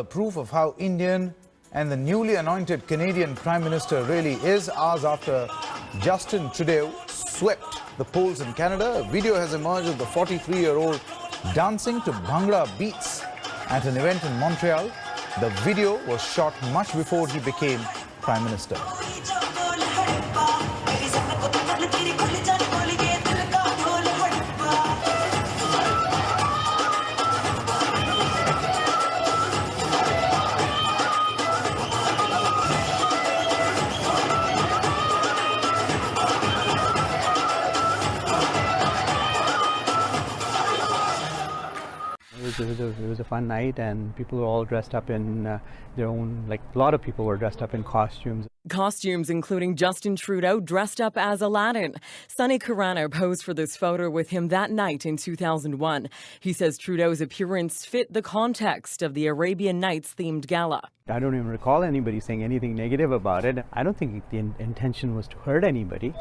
a proof of how Indian and the newly anointed Canadian Prime Minister really is, hours after Justin Trudeau swept the polls in Canada. A video has emerged of the 43-year-old dancing to Bhangra beats at an event in Montreal. The video was shot much before he became Prime Minister. It was a fun night, and people were all dressed up in their own, like a lot of people were dressed up in costumes. Costumes including Justin Trudeau dressed up as Aladdin. Sonny Carano posed for this photo with him that night in 2001. He says Trudeau's appearance fit the context of the Arabian Nights themed gala. I don't even recall anybody saying anything negative about it. I don't think the intention was to hurt anybody.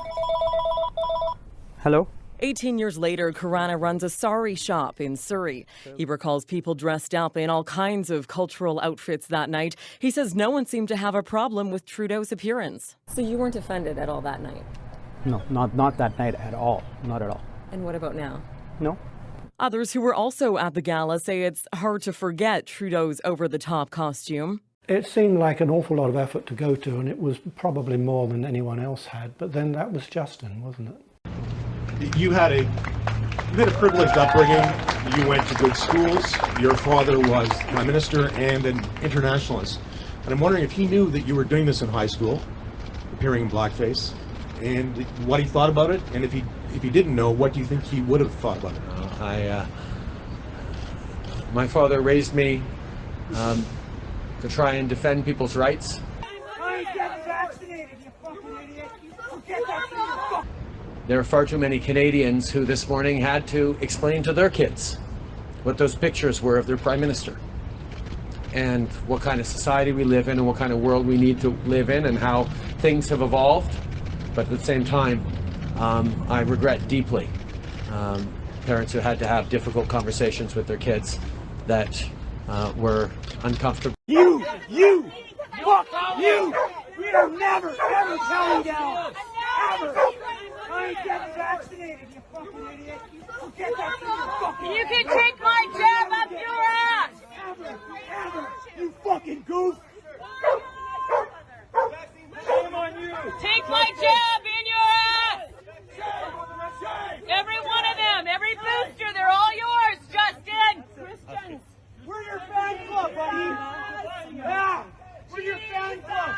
Hello? 18 years later, Carana runs a sari shop in Surrey. He recalls people dressed up in all kinds of cultural outfits that night. He says no one seemed to have a problem with Trudeau's appearance. So you weren't offended at all that night? No, not that night at all. Not at all. And what about now? No. Others who were also at the gala say it's hard to forget Trudeau's over-the-top costume. It seemed like an awful lot of effort to go to, and it was probably more than anyone else had. But then that was Justin, wasn't it? You had a privileged upbringing. You went to good schools. Your father was Prime Minister and an internationalist. And I'm wondering if he knew that you were doing this in high school, appearing in blackface, and what he thought about it. And if he didn't know, what do you think he would have thought about it? My father raised me to try and defend people's rights. There are far too many Canadians who this morning had to explain to their kids what those pictures were of their Prime Minister and what kind of society we live in and what kind of world we need to live in and how things have evolved. But at the same time, I regret deeply parents who had to have difficult conversations with their kids that were uncomfortable. You! Fuck you! We are never, ever telling down! Ever! I ain't getting vaccinated, you fucking idiot! Get that through your fucking You can take my jab up your ass! Ever! You fucking goof! Shame on you! Take my jab in your ass! Every one of them, every booster, they're all yours, Justin! Christians! We're your fan club, buddy! Yeah! We're your fan club!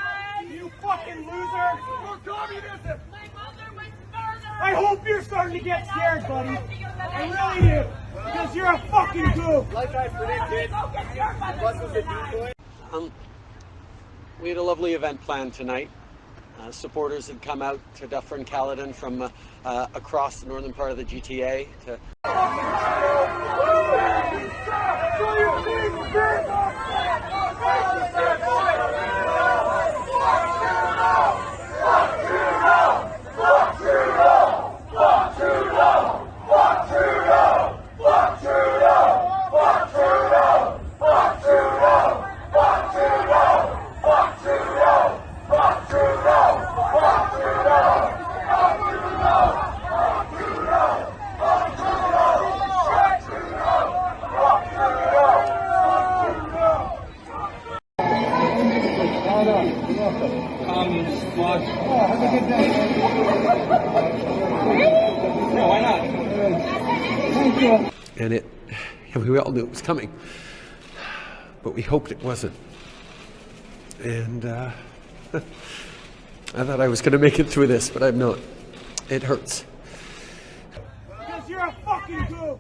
You fucking loser! For communism! I hope you're starting to get scared, buddy. I really do. Because you're a fucking goof. Like I predicted, we had a lovely event planned tonight. Supporters had come out to Dufferin-Caledon from across the northern part of the GTA to... And we all knew it was coming, but we hoped it wasn't. And I thought I was going to make it through this, but I'm not. It hurts. Because you're a fucking goof.